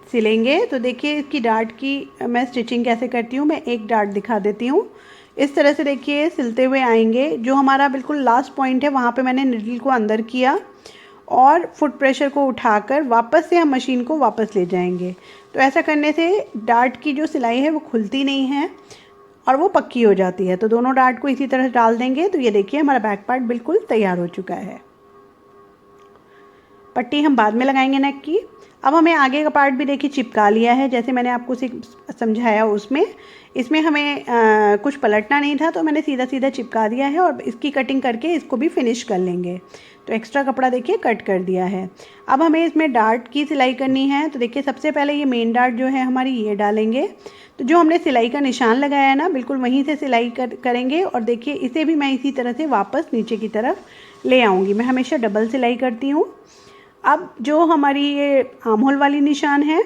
सिलेंगे। तो देखिए इसकी डार्ट की मैं स्टिचिंग कैसे करती हूँ, मैं एक डार्ट दिखा देती हूँ। इस तरह से देखिए सिलते हुए आएंगे। जो हमारा बिल्कुल लास्ट पॉइंट है वहाँ पे मैंने निडल को अंदर किया और फुट प्रेशर को उठाकर वापस से हम मशीन को वापस ले जाएंगे। तो ऐसा करने से डार्ट की जो सिलाई है वो खुलती नहीं है और वो पक्की हो जाती है। तो दोनों डार्ट को इसी तरह डाल देंगे। तो ये देखिए हमारा बैक पार्ट बिल्कुल तैयार हो चुका है। पट्टी हम बाद में लगाएंगे नेक की। अब हमें आगे का पार्ट भी देखिए चिपका लिया है, जैसे मैंने आपको समझाया उसमें। इसमें हमें कुछ पलटना नहीं था, तो मैंने सीधा सीधा चिपका दिया है और इसकी कटिंग करके इसको भी फिनिश कर लेंगे। तो एक्स्ट्रा कपड़ा देखिए कट कर दिया है। अब हमें इसमें डार्ट की सिलाई करनी है। तो देखिए सबसे पहले ये मेन डार्ट जो है हमारी ये डालेंगे। तो जो हमने सिलाई का निशान लगाया है ना, बिल्कुल वहीं से सिलाई करेंगे। और देखिए इसे भी मैं इसी तरह से वापस नीचे की तरफ ले आऊँगी। मैं हमेशा डबल सिलाई करती हूँ। अब जो हमारी ये आर्म होल वाली निशान है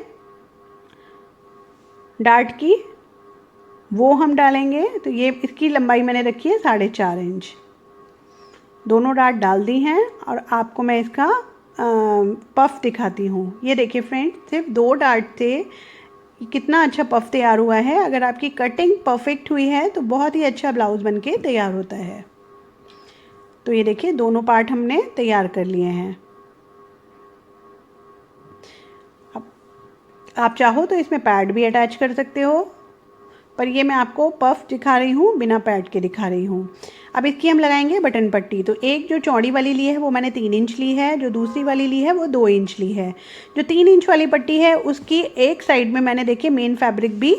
डार्ट की, वो हम डालेंगे। तो ये इसकी लंबाई मैंने रखी है 4.5 इंच। दोनों डार्ट डाल दी हैं और आपको मैं इसका पफ दिखाती हूँ। ये देखिए फ्रेंड, सिर्फ 2 डार्ट थे, कितना अच्छा पफ तैयार हुआ है। अगर आपकी कटिंग परफेक्ट हुई है तो बहुत ही अच्छा ब्लाउज़ बनके तैयार होता है। तो ये देखिए दोनों पार्ट हमने तैयार कर लिए हैं। आप चाहो तो इसमें पैड भी अटैच कर सकते हो, पर ये मैं आपको पफ दिखा रही हूँ, बिना पैड के दिखा रही हूँ। अब इसकी हम लगाएंगे बटन पट्टी। तो एक जो चौड़ी वाली ली है वो मैंने 3 इंच ली है, जो दूसरी वाली ली है वो 2 इंच ली है। जो 3 इंच वाली पट्टी है उसकी एक साइड में मैंने देखिए मेन फैब्रिक भी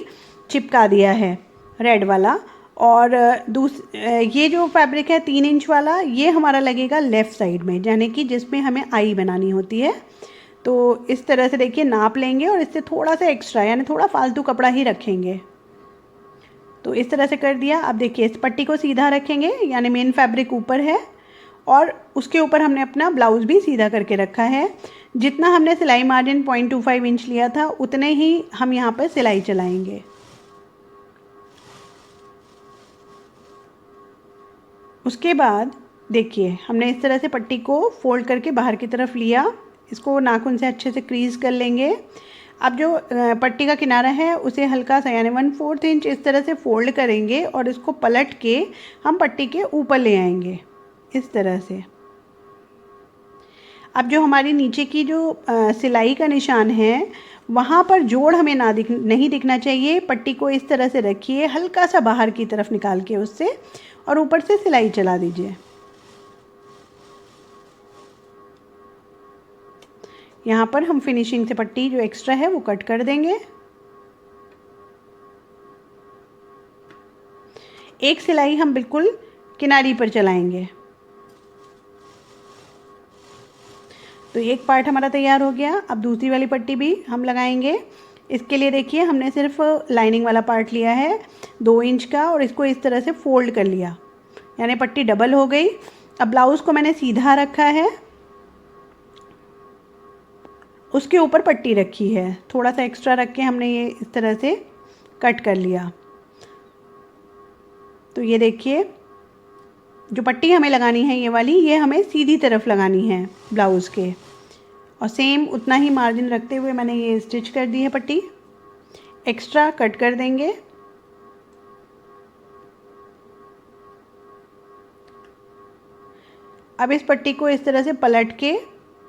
चिपका दिया है, रेड वाला। और ये जो फैब्रिक है 3 इंच वाला, ये हमारा लगेगा लेफ़्ट साइड में, यानी कि जिसमें हमें आई बनानी होती है। तो इस तरह से देखिए नाप लेंगे और इससे थोड़ा सा एक्स्ट्रा, यानी थोड़ा फालतू कपड़ा ही रखेंगे। तो इस तरह से कर दिया। अब देखिए इस पट्टी को सीधा रखेंगे, यानी मेन फैब्रिक ऊपर है और उसके ऊपर हमने अपना ब्लाउज़ भी सीधा करके रखा है। जितना हमने सिलाई मार्जिन 0.25 इंच लिया था उतने ही हम यहाँ पर सिलाई चलाएंगे। उसके बाद देखिए हमने इस तरह से पट्टी को फोल्ड करके बाहर की तरफ लिया। इसको नाखून से अच्छे से क्रीज कर लेंगे। अब जो पट्टी का किनारा है उसे हल्का सा, यानी 1/4 इंच इस तरह से फोल्ड करेंगे और इसको पलट के हम पट्टी के ऊपर ले आएंगे इस तरह से। अब जो हमारी नीचे की जो सिलाई का निशान है वहाँ पर जोड़ हमें नहीं दिखना चाहिए। पट्टी को इस तरह से रखिए, हल्का सा बाहर की तरफ निकाल के उससे, और ऊपर से सिलाई चला दीजिए। यहाँ पर हम फिनिशिंग से पट्टी जो एक्स्ट्रा है वो कट कर देंगे। एक सिलाई हम बिल्कुल किनारी पर चलाएंगे। तो एक पार्ट हमारा तैयार हो गया। अब दूसरी वाली पट्टी भी हम लगाएंगे। इसके लिए देखिए हमने सिर्फ लाइनिंग वाला पार्ट लिया है 2 इंच का और इसको इस तरह से फोल्ड कर लिया, यानी पट्टी डबल हो गई। अब ब्लाउज़ को मैंने सीधा रखा है, उसके ऊपर पट्टी रखी है, थोड़ा सा एक्स्ट्रा रख के हमने ये इस तरह से कट कर लिया। तो ये देखिए जो पट्टी हमें लगानी है ये वाली, ये हमें सीधी तरफ लगानी है ब्लाउज़ के, और सेम उतना ही मार्जिन रखते हुए मैंने ये स्टिच कर दी है पट्टी। एक्स्ट्रा कट कर देंगे। अब इस पट्टी को इस तरह से पलट के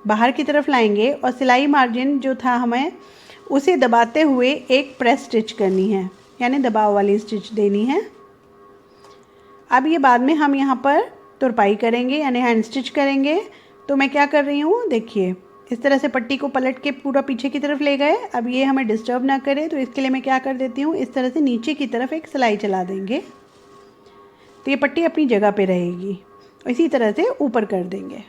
बाहर की तरफ लाएंगे और सिलाई मार्जिन जो था हमें उसे दबाते हुए एक प्रेस स्टिच करनी है, यानी दबाव वाली स्टिच देनी है। अब ये बाद में हम यहाँ पर तुरपाई करेंगे, यानी हैंड स्टिच करेंगे। तो मैं क्या कर रही हूँ देखिए, इस तरह से पट्टी को पलट के पूरा पीछे की तरफ ले गए। अब ये हमें डिस्टर्ब ना करे, तो इसके लिए मैं क्या कर देती हूँ, इस तरह से नीचे की तरफ एक सिलाई चला देंगे। तो ये पट्टी अपनी जगह पे रहेगी। इसी तरह से ऊपर कर देंगे।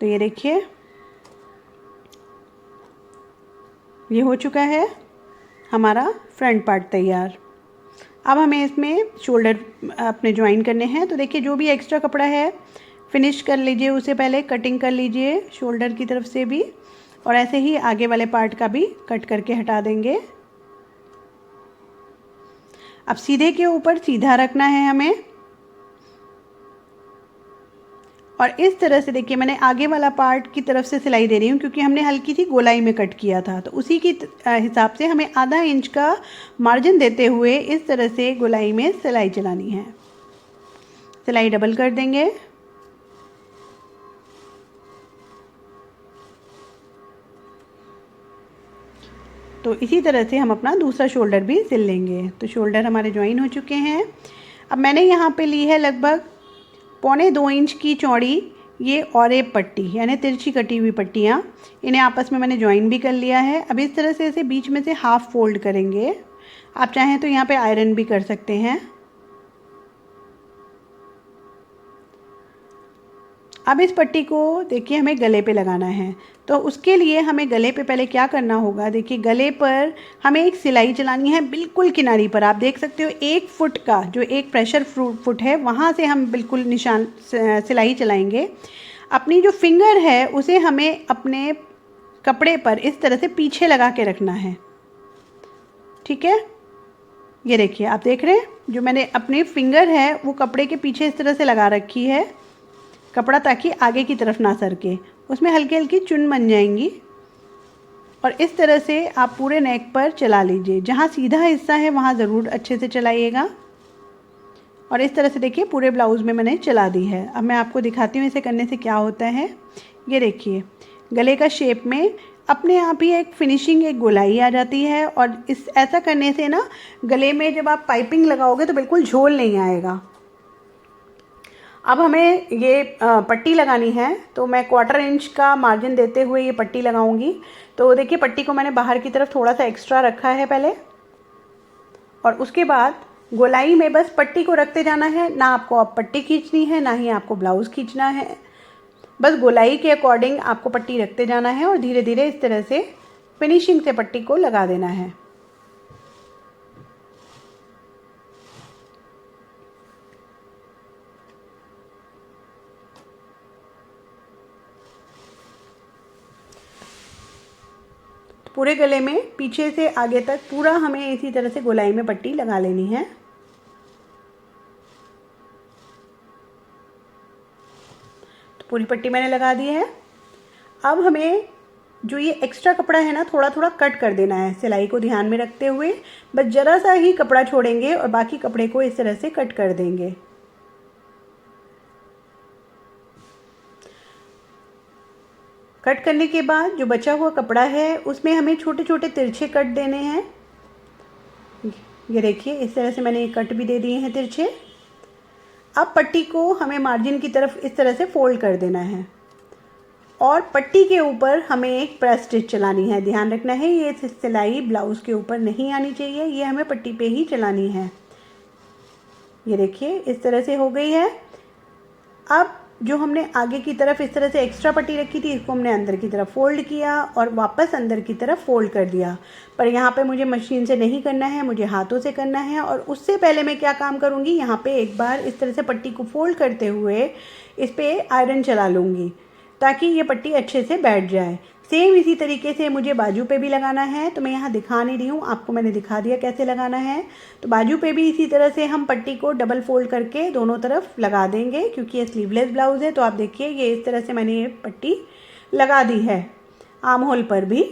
तो ये देखिए ये हो चुका है हमारा फ्रंट पार्ट तैयार। अब हमें इसमें शोल्डर अपने ज्वाइन करने हैं। तो देखिए जो भी एक्स्ट्रा कपड़ा है फिनिश कर लीजिए, उसे पहले कटिंग कर लीजिए शोल्डर की तरफ से भी, और ऐसे ही आगे वाले पार्ट का भी कट करके हटा देंगे। अब सीधे के ऊपर सीधा रखना है हमें, और इस तरह से देखिए मैंने आगे वाला पार्ट की तरफ से सिलाई दे रही हूँ क्योंकि हमने हल्की सी गोलाई में कट किया था, तो उसी की हिसाब से हमें आधा इंच का मार्जिन देते हुए इस तरह से गोलाई में सिलाई चलानी है। सिलाई डबल कर देंगे। तो इसी तरह से हम अपना दूसरा शोल्डर भी सिल लेंगे। तो शोल्डर हमारे ज्वाइन हो चुके हैं। अब मैंने यहाँ पे ली है लगभग 1.25 इंच की चौड़ी ये ऑरेब पट्टी, यानी तिरछी कटी हुई पट्टियाँ। इन्हें आपस में मैंने ज्वाइन भी कर लिया है। अब इस तरह से इसे बीच में से हाफ़ फोल्ड करेंगे। आप चाहें तो यहाँ पे आयरन भी कर सकते हैं। अब इस पट्टी को देखिए हमें गले पे लगाना है, तो उसके लिए हमें गले पे पहले क्या करना होगा, देखिए गले पर हमें एक सिलाई चलानी है बिल्कुल किनारी पर। आप देख सकते हो 1 फुट का जो एक प्रेशर फुट है वहाँ से हम बिल्कुल निशान सिलाई चलाएंगे। अपनी जो फिंगर है उसे हमें अपने कपड़े पर इस तरह से पीछे लगा के रखना है, ठीक है। ये देखिए आप देख रहे हैं जो मैंने अपनी फिंगर है वो कपड़े के पीछे इस तरह से लगा रखी है कपड़ा, ताकि आगे की तरफ ना सरके। उसमें हल्की हल्की चुन बन जाएंगी और इस तरह से आप पूरे नेक पर चला लीजिए। जहाँ सीधा हिस्सा है वहाँ ज़रूर अच्छे से चलाइएगा। और इस तरह से देखिए पूरे ब्लाउज़ में मैंने चला दी है। अब मैं आपको दिखाती हूँ इसे करने से क्या होता है। ये देखिए गले का शेप में अपने आप ही एक फिनिशिंग, एक गोलाई आ जाती है। और इस ऐसा करने से ना गले में जब आप पाइपिंग लगाओगे तो बिल्कुल झोल नहीं आएगा। अब हमें ये पट्टी लगानी है, तो मैं 1/4 इंच का मार्जिन देते हुए ये पट्टी लगाऊंगी। तो देखिए पट्टी को मैंने बाहर की तरफ थोड़ा सा एक्स्ट्रा रखा है पहले, और उसके बाद गोलाई में बस पट्टी को रखते जाना है। ना आपको अब पट्टी खींचनी है, ना ही आपको ब्लाउज़ खींचना है। बस गोलाई के अकॉर्डिंग आपको पट्टी रखते जाना है और धीरे धीरे इस तरह से फिनिशिंग से पट्टी को लगा देना है। पूरे गले में पीछे से आगे तक पूरा हमें इसी तरह से गोलाई में पट्टी लगा लेनी है। तो पूरी पट्टी मैंने लगा दी है। अब हमें जो ये एक्स्ट्रा कपड़ा है ना थोड़ा थोड़ा कट कर देना है, सिलाई को ध्यान में रखते हुए। बस ज़रा सा ही कपड़ा छोड़ेंगे और बाकी कपड़े को इस तरह से कट कर देंगे। कट करने के बाद जो बचा हुआ कपड़ा है उसमें हमें छोटे छोटे तिरछे कट देने हैं। ये देखिए इस तरह से मैंने कट भी दे दिए हैं तिरछे। अब पट्टी को हमें मार्जिन की तरफ इस तरह से फोल्ड कर देना है और पट्टी के ऊपर हमें एक प्रेस स्टिच चलानी है। ध्यान रखना है ये सिलाई ब्लाउज़ के ऊपर नहीं आनी चाहिए, ये हमें पट्टी पे ही चलानी है। ये देखिए इस तरह से हो गई है। अब जो हमने आगे की तरफ इस तरह से एक्स्ट्रा पट्टी रखी थी इसको हमने अंदर की तरफ फोल्ड किया और वापस अंदर की तरफ फोल्ड कर दिया। पर यहाँ पे मुझे मशीन से नहीं करना है, मुझे हाथों से करना है। और उससे पहले मैं क्या काम करूँगी, यहाँ पे एक बार इस तरह से पट्टी को फोल्ड करते हुए इस पर आयरन चला लूँगी ताकि ये पट्टी अच्छे से बैठ जाए। सेम इसी तरीके से मुझे बाजू पे भी लगाना है, तो मैं यहाँ दिखा नहीं रही हूँ, आपको मैंने दिखा दिया कैसे लगाना है। तो बाजू पे भी इसी तरह से हम पट्टी को डबल फोल्ड करके दोनों तरफ लगा देंगे, क्योंकि ये स्लीवलेस ब्लाउज़ है। तो आप देखिए ये इस तरह से मैंने ये पट्टी लगा दी है आर्म होल पर भी,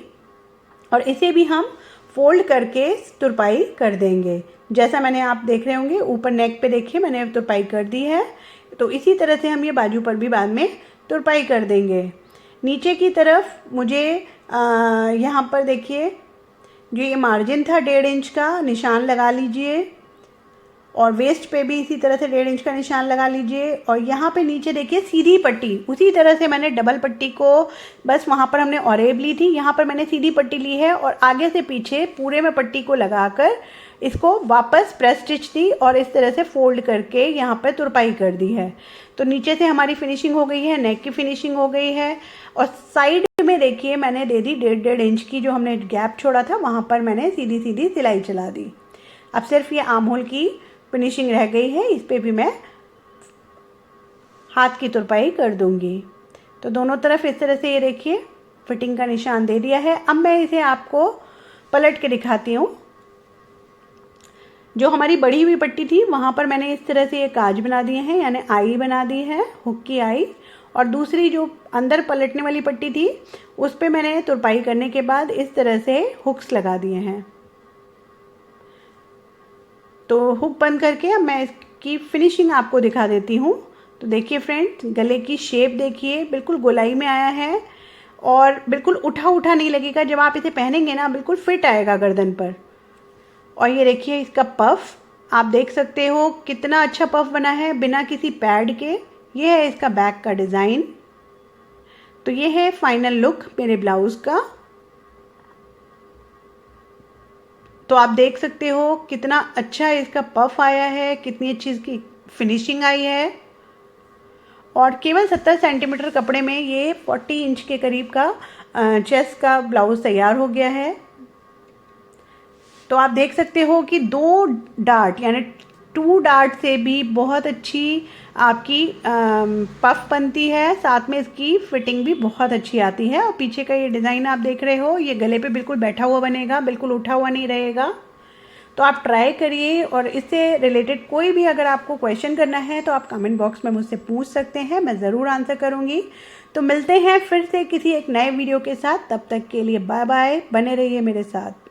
और इसे भी हम फोल्ड करके तुरपाई कर देंगे। जैसा मैंने आप देख रहे होंगे ऊपर नेक पे देखिए मैंने तुरपाई कर दी है। तो इसी तरह से हम ये बाजू पर भी बाद में तुरपाई कर देंगे। नीचे की तरफ मुझे यहाँ पर देखिए जो ये मार्जिन था 1.5 इंच का निशान लगा लीजिए, और वेस्ट पे भी इसी तरह से 1.5 इंच का निशान लगा लीजिए। और यहाँ पे नीचे देखिए सीधी पट्टी, उसी तरह से मैंने डबल पट्टी को बस वहाँ पर हमने ऑरेब ली थी, यहाँ पर मैंने सीधी पट्टी ली है और आगे से पीछे पूरे में पट्टी को लगाकर इसको वापस प्रेस स्टिच दी और इस तरह से फोल्ड करके यहाँ पर तुरपाई कर दी है। तो नीचे से हमारी फिनिशिंग हो गई है, नेक की फिनिशिंग हो गई है। और साइड में देखिए मैंने दे दी 1.5 इंच की, जो हमने गैप छोड़ा था वहाँ पर मैंने सीधी सीधी सिलाई चला दी। अब सिर्फ ये आर्म होल की फिनिशिंग रह गई है, इस पर भी मैं हाथ की तुरपाई कर दूंगी। तो दोनों तरफ इस तरह से ये देखिए फिटिंग का निशान दे दिया है। अब मैं इसे आपको पलट के दिखाती हूँ। जो हमारी बढ़ी हुई पट्टी थी वहाँ पर मैंने इस तरह से ये काज बना दिए हैं, यानी आई बना दी है, हुक की आई। और दूसरी जो अंदर पलटने वाली पट्टी थी उस पे मैंने तुरपाई करने के बाद इस तरह से हुक्स लगा दिए हैं। तो हुक बंद करके अब मैं इसकी फिनिशिंग आपको दिखा देती हूँ। तो देखिए फ्रेंड्स, गले की शेप देखिए, बिल्कुल गोलाई में आया है और बिल्कुल उठा उठा नहीं लगेगा। जब आप इसे पहनेंगे ना बिल्कुल फिट आएगा गर्दन पर। और ये देखिए इसका पफ, आप देख सकते हो कितना अच्छा पफ बना है बिना किसी पैड के। ये है इसका बैक का डिज़ाइन। तो ये है फाइनल लुक मेरे ब्लाउज़ का। तो आप देख सकते हो कितना अच्छा इसका पफ आया है, कितनी अच्छी इसकी फिनिशिंग आई है। और केवल 70 सेंटीमीटर कपड़े में ये 40 इंच के करीब का चेस्ट का ब्लाउज़ तैयार हो गया है। तो आप देख सकते हो कि 2 डार्ट यानी 2 डार्ट से भी बहुत अच्छी आपकी पफ बनती है, साथ में इसकी फिटिंग भी बहुत अच्छी आती है। और पीछे का ये डिज़ाइन आप देख रहे हो, ये गले पे बिल्कुल बैठा हुआ बनेगा, बिल्कुल उठा हुआ नहीं रहेगा। तो आप ट्राई करिए और इससे रिलेटेड कोई भी अगर आपको क्वेश्चन करना है तो आप कमेंट बॉक्स में मुझसे पूछ सकते हैं, मैं ज़रूर आंसर करूँगी। तो मिलते हैं फिर से किसी एक नए वीडियो के साथ, तब तक के लिए बाय बाय, बने रहिए मेरे साथ।